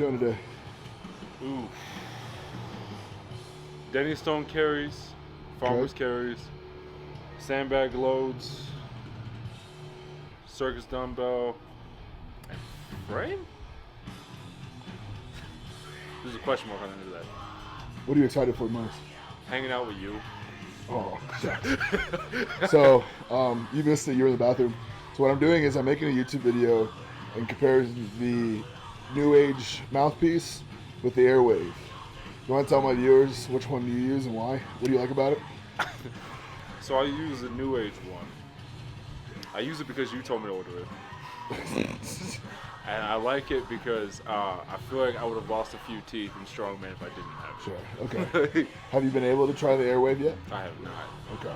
doing today? Ooh. Denny Stone carries, farmers Okay. carries, sandbag loads, circus dumbbell, and frame? There's a question mark on the end of that. What are you excited for most? Hanging out with you. Oh, shit. So, you missed it. You were in the bathroom. So what I'm doing is I'm making a YouTube video and comparing the Newage Mouthpiece with the Airwave. You want to tell my viewers which one you use and why? What do you like about it? So I use the Newage one. I use it because you told me to order it. And I like it because I feel like I would have lost a few teeth in strongman if I didn't have it. Sure. Okay. Have you been able to try the Airwave yet? I have not. Okay.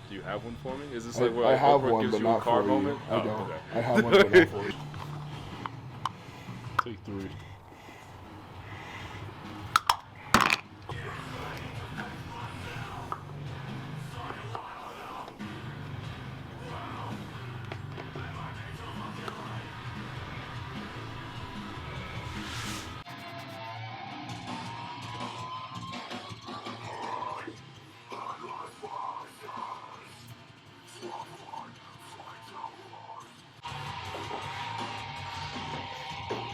Do you have one for me? Is this like where I have Oprah one, gives but you a not car for moment? you. I don't. Okay. I have one, but not for you. Take 3.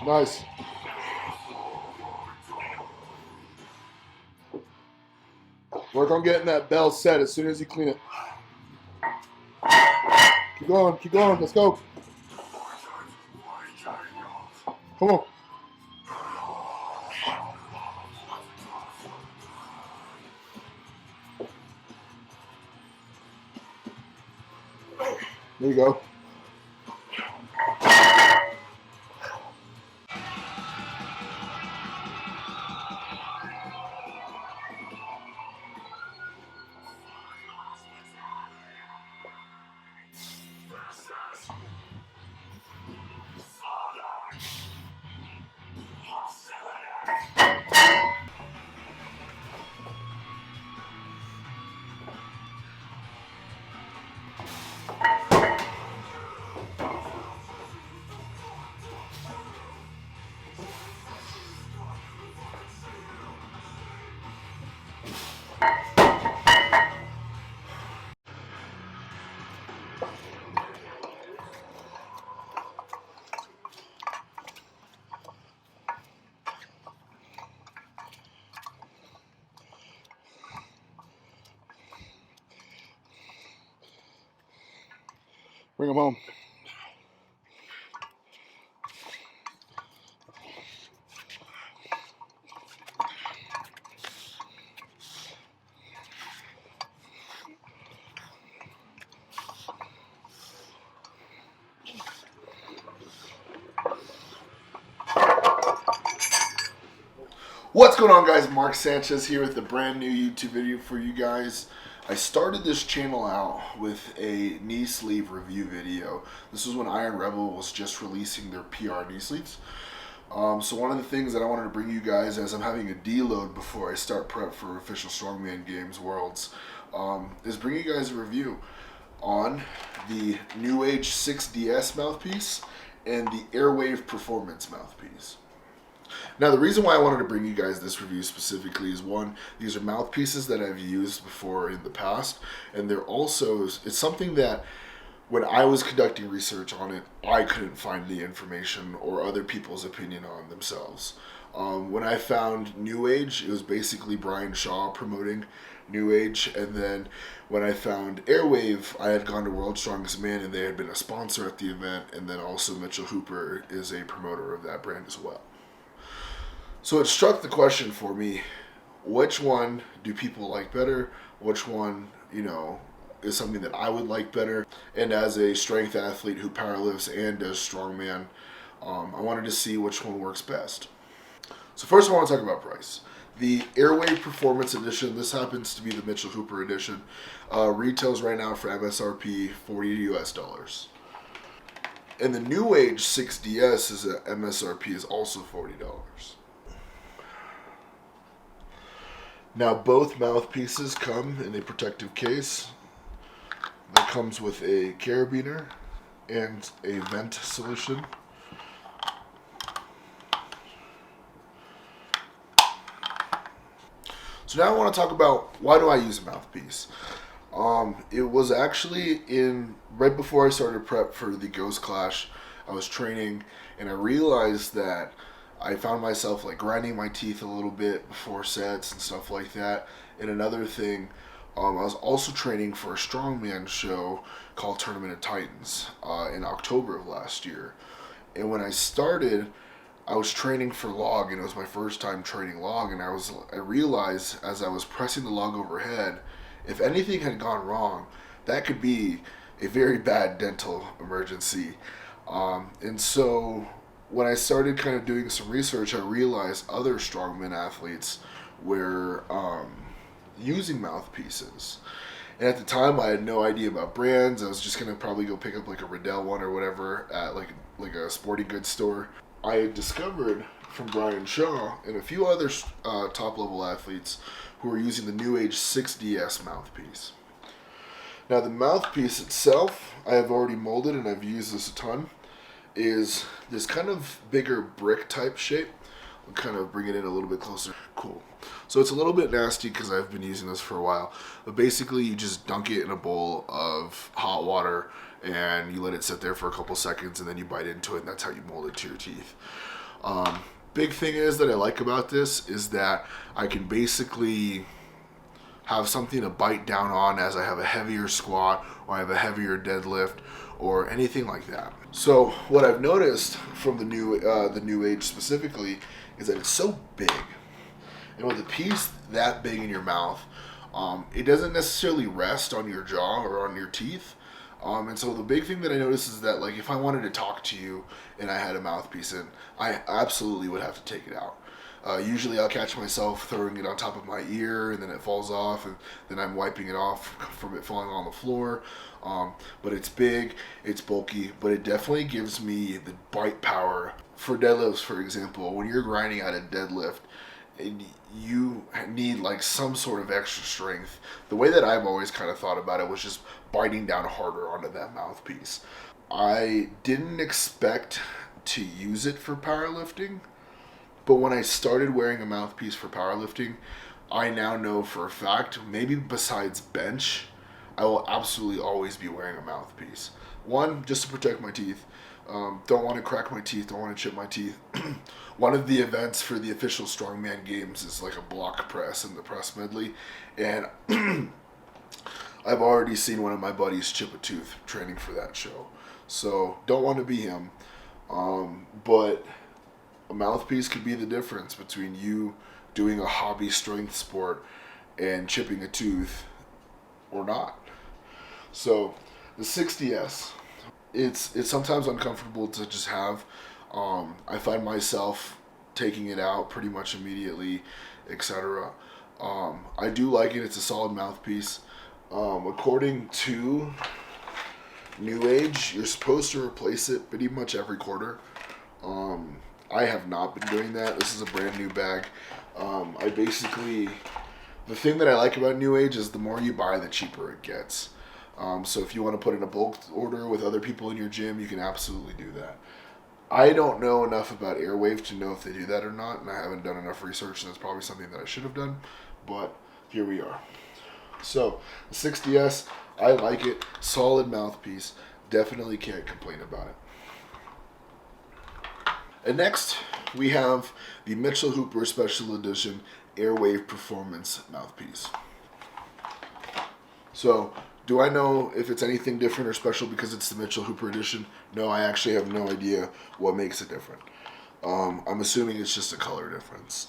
Nice. Work on getting that bell set as soon as you clean it. Keep going, let's go. Come on. There you go. Bring them home. What's going on, guys? Mark Sanchez here with a brand new YouTube video for you guys. I started this channel out with a knee sleeve review video. This was when Iron Rebel was just releasing their PR knee sleeves. So one of the things that I wanted to bring you guys as I'm having a deload before I start prep for official Strongman Games Worlds is bring you guys a review on the Newage 6DS mouthpiece and the Airwave Performance Mouthpiece. Now, the reason why I wanted to bring you guys this review specifically is, one, these are mouthpieces that I've used before in the past, and they're also, it's something that when I was conducting research on it, I couldn't find the information or other people's opinion on themselves. When I found Newage, it was basically Brian Shaw promoting Newage, and then when I found Airwave, I had gone to World's Strongest Man and they had been a sponsor at the event, and then also Mitchell Hooper is a promoter of that brand as well. So it struck the question for me, which one do people like better? Which one, is something that I would like better? And as a strength athlete who powerlifts and does strongman, I wanted to see which one works best. So first I want to talk about price. The Airwave Performance Edition, this happens to be the Mitchell Hooper Edition, retails right now for MSRP $40 US. And the Newage 6DS is a MSRP is also $40. Now both mouthpieces come in a protective case that comes with a carabiner and a vent solution. So now I want to talk about why do I use a mouthpiece. It was actually right before I started prep for the Ghost Clash. I was training and I realized that I found myself like grinding my teeth a little bit before sets and stuff like that. And another thing, I was also training for a strongman show called Tournament of Titans in October of last year. And when I started, I was training for log, and it was my first time training log, and I realized as I was pressing the log overhead, if anything had gone wrong, that could be a very bad dental emergency. And so when I started kind of doing some research, I realized other strongman athletes were using mouthpieces. And at the time, I had no idea about brands. I was just gonna probably go pick up like a Riddell one or whatever at like a sporting goods store. I had discovered from Brian Shaw and a few other top level athletes who were using the Newage 6DS mouthpiece. Now the mouthpiece itself, I have already molded and I've used this a ton, is this kind of bigger brick type shape. I'll kind of bring it in a little bit closer. Cool. So it's a little bit nasty because I've been using this for a while. But basically you just dunk it in a bowl of hot water and you let it sit there for a couple seconds and then you bite into it, and that's how you mold it to your teeth. Big thing is that I like about this is that I can basically have something to bite down on as I have a heavier squat or I have a heavier deadlift or anything like that. So what I've noticed from the Newage specifically is that it's so big. And with a piece that big in your mouth, it doesn't necessarily rest on your jaw or on your teeth. And so the big thing that I noticed is that like if I wanted to talk to you and I had a mouthpiece in, I absolutely would have to take it out. Usually I'll catch myself throwing it on top of my ear and then it falls off and then I'm wiping it off from it falling on the floor. But it's big, it's bulky, but it definitely gives me the bite power. For deadlifts, for example, when you're grinding out a deadlift, you need like some sort of extra strength. The way that I've always kind of thought about it was just biting down harder onto that mouthpiece. I didn't expect to use it for powerlifting, but when I started wearing a mouthpiece for powerlifting, I now know for a fact, maybe besides bench, I will absolutely always be wearing a mouthpiece. One, just to protect my teeth. Don't want to crack my teeth, don't want to chip my teeth. One of the events for the official strongman games is like a block press in the press medley, and I've already seen one of my buddies chip a tooth training for that show. So don't want to be him, but a mouthpiece could be the difference between you doing a hobby strength sport and chipping a tooth or not. So the 6DS, it's sometimes uncomfortable to just have. I find myself taking it out pretty much immediately, etc. I do like it. It's a solid mouthpiece. According to Newage, you're supposed to replace it pretty much every quarter. I have not been doing that. This is a brand new bag. The thing that I like about Newage is the more you buy, the cheaper it gets. So if you want to put in a bulk order with other people in your gym, you can absolutely do that. I don't know enough about Airwave to know if they do that or not, and I haven't done enough research, and that's probably something that I should have done, but here we are. So, the 6DS, I like it. Solid mouthpiece. Definitely can't complain about it. And next, we have the Mitchell Hooper Special Edition Airwave Performance Mouthpiece. So, do I know if it's anything different or special because it's the Mitchell Hooper edition? No, I actually have no idea what makes it different. I'm assuming it's just a color difference.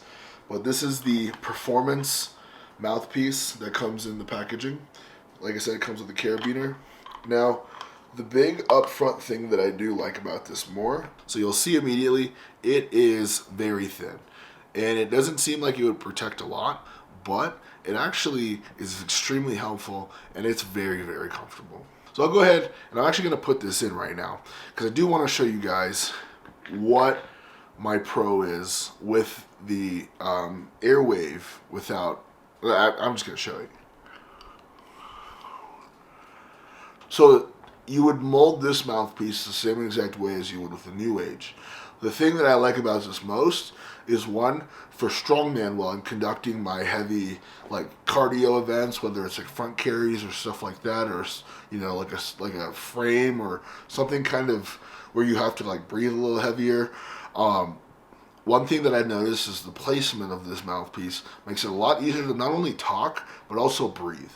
But this is the performance mouthpiece that comes in the packaging. Like I said, it comes with a carabiner. Now, the big upfront thing that I do like about this more, so you'll see immediately, it is very thin. And it doesn't seem like it would protect a lot, but it actually is extremely helpful and it's very, very comfortable. So I'll go ahead and I'm actually going to put this in right now because I do want to show you guys what my pro is with the Airwave without, I'm just going to show you. So you would mold this mouthpiece the same exact way as you would with the Newage. The thing that I like about this most is, one, for strongman, while I'm conducting my heavy like cardio events, whether it's like front carries or stuff like that, or like a frame or something kind of where you have to like breathe a little heavier. One thing that I've noticed is the placement of this mouthpiece makes it a lot easier to not only talk but also breathe.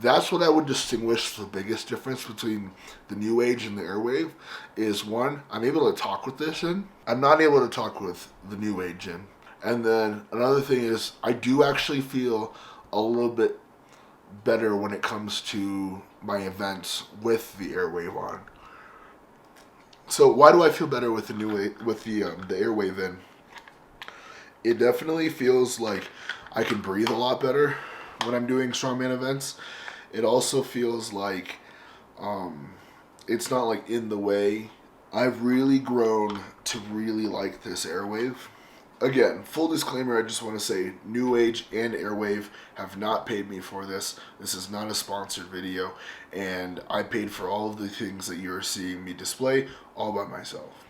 That's what I would distinguish the biggest difference between the Newage and the Airwave is, one, I'm able to talk with this in. I'm not able to talk with the Newage in. And then another thing is I do actually feel a little bit better when it comes to my events with the Airwave on. So why do I feel better with the Airwave in? It definitely feels like I can breathe a lot better when I'm doing strongman events. It also feels like it's not like in the way. I've really grown to really like this Airwave. Again, full disclaimer, I just want to say Newage and Airwave have not paid me for this. This is not a sponsored video, and I paid for all of the things that you're seeing me display all by myself.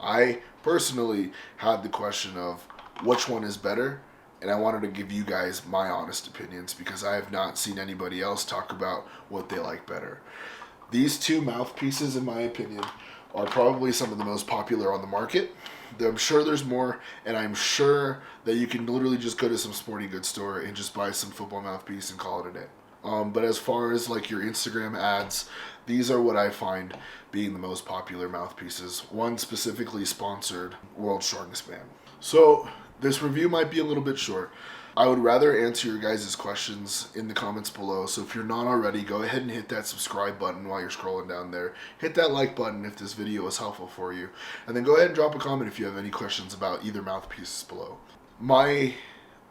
I personally had the question of which one is better, and I wanted to give you guys my honest opinions because I have not seen anybody else talk about what they like better. These two mouthpieces, in my opinion, are probably some of the most popular on the market. I'm sure there's more, and I'm sure that you can literally just go to some sporting goods store and just buy some football mouthpiece and call it a day. But as far as like your Instagram ads, these are what I find being the most popular mouthpieces. One specifically sponsored, World's Strongest Man. So this review might be a little bit short. I would rather answer your guys' questions in the comments below. So if you're not already, go ahead and hit that subscribe button while you're scrolling down there. Hit that like button if this video was helpful for you. And then go ahead and drop a comment if you have any questions about either mouthpieces below. My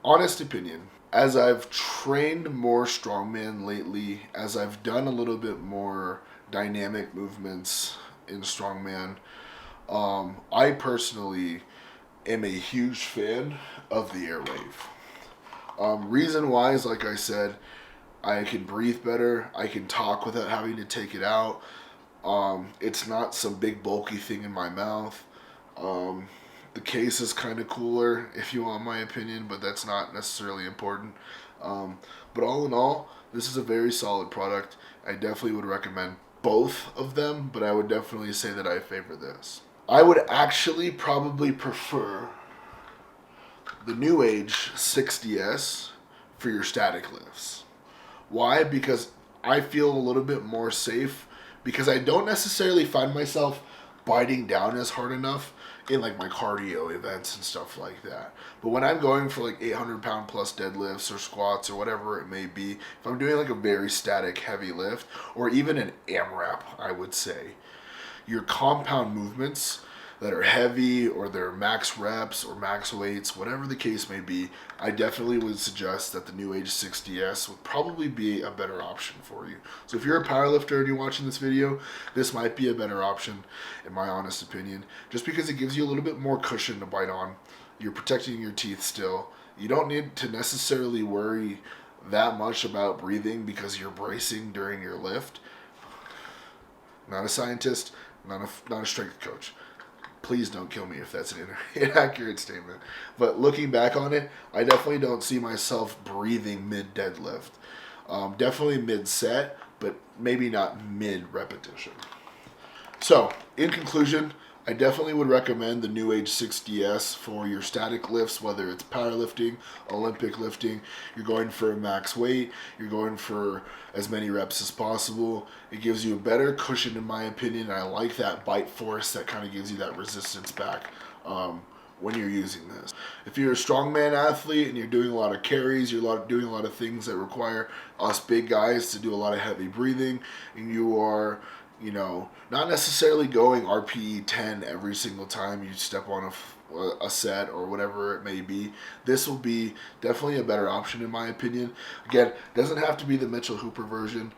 honest opinion, as I've trained more strongman lately, as I've done a little bit more dynamic movements in strongman, I personally am a huge fan of the Airwave. Reason why is, like I said, I can breathe better. I can talk without having to take it out. It's not some big bulky thing in my mouth. The case is kind of cooler, if you want my opinion, but that's not necessarily important. But all in all, this is a very solid product. I definitely would recommend both of them, but I would definitely say that I favor this. I would actually probably prefer the Newage 60S for your static lifts. Why? Because I feel a little bit more safe, because I don't necessarily find myself biting down as hard enough in like my cardio events and stuff like that. But when I'm going for like 800-pound plus deadlifts or squats or whatever it may be, if I'm doing like a very static heavy lift or even an AMRAP, I would say, your compound movements that are heavy or they're max reps or max weights, whatever the case may be, I definitely would suggest that the Newage 60S would probably be a better option for you. So if you're a powerlifter and you're watching this video, this might be a better option in my honest opinion, just because it gives you a little bit more cushion to bite on. You're protecting your teeth still. You don't need to necessarily worry that much about breathing because you're bracing during your lift. Not a scientist, not a strength coach. Please don't kill me if that's an inaccurate statement. But looking back on it, I definitely don't see myself breathing mid-deadlift. Definitely mid-set, but maybe not mid-repetition. So, in conclusion, I definitely would recommend the Newage 60S for your static lifts, whether it's powerlifting, Olympic lifting, you're going for a max weight, you're going for as many reps as possible. It gives you a better cushion in my opinion, and I like that bite force that kind of gives you that resistance back when you're using this. If you're a strongman athlete and you're doing a lot of carries, you're doing a lot of things that require us big guys to do a lot of heavy breathing, and you are, you know, not necessarily going RPE 10 every single time you step on a set or whatever it may be, this will be definitely a better option in my opinion. Again, it doesn't have to be the Mitchell Hooper version.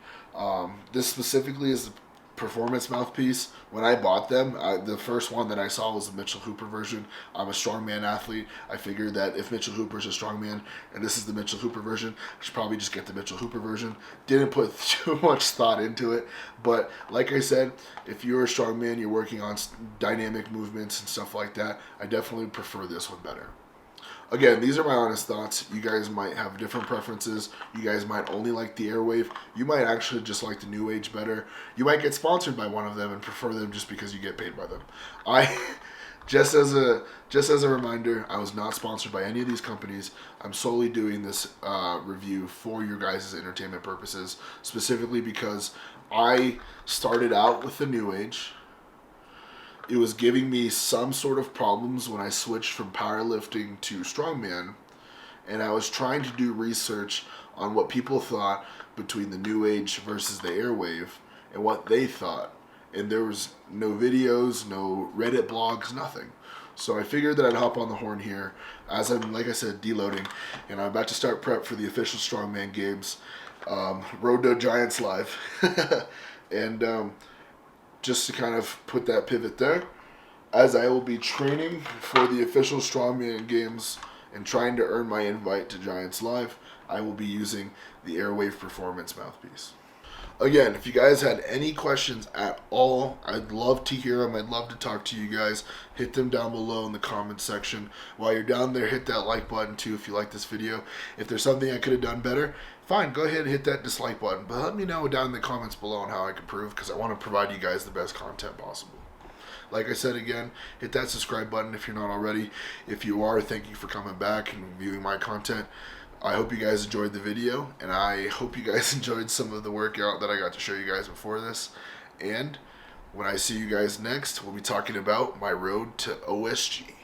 This specifically is Performance Mouthpiece, when I bought them, the first one that I saw was the Mitchell Hooper version. I'm a strongman athlete. I figured that if Mitchell Hooper's a strongman and this is the Mitchell Hooper version, I should probably just get the Mitchell Hooper version. Didn't put too much thought into it, but like I said, if you're a strongman, you're working on dynamic movements and stuff like that, I definitely prefer this one better. Again, these are my honest thoughts. You guys might have different preferences. You guys might only like the Airwave. You might actually just like the Newage better. You might get sponsored by one of them and prefer them just because you get paid by them. Just as a reminder, I was not sponsored by any of these companies. I'm solely doing this review for your guys' entertainment purposes, specifically because I started out with the Newage. It was giving me some sort of problems when I switched from powerlifting to strongman, and I was trying to do research on what people thought between the Newage versus the Airwave and what they thought. And there was no videos, no Reddit blogs, nothing. So I figured that I'd hop on the horn here as I'm, like I said, deloading, and I'm about to start prep for the official Strongman Games, Road to Giants Live. And just to kind of put that pivot there, as I will be training for the official Strongman Games and trying to earn my invite to Giants Live, I will be using the Airwave Performance Mouthpiece. Again, if you guys had any questions at all, I'd love to hear them. I'd love to talk to you guys. Hit them down below in the comments section. While you're down there, hit that like button too if you like this video. If there's something I could have done better, fine, go ahead and hit that dislike button. But let me know down in the comments below on how I can improve, because I want to provide you guys the best content possible. Like I said again, hit that subscribe button if you're not already. If you are, thank you for coming back and viewing my content. I hope you guys enjoyed the video, and I hope you guys enjoyed some of the workout that I got to show you guys before this. And when I see you guys next, we'll be talking about my road to OSG.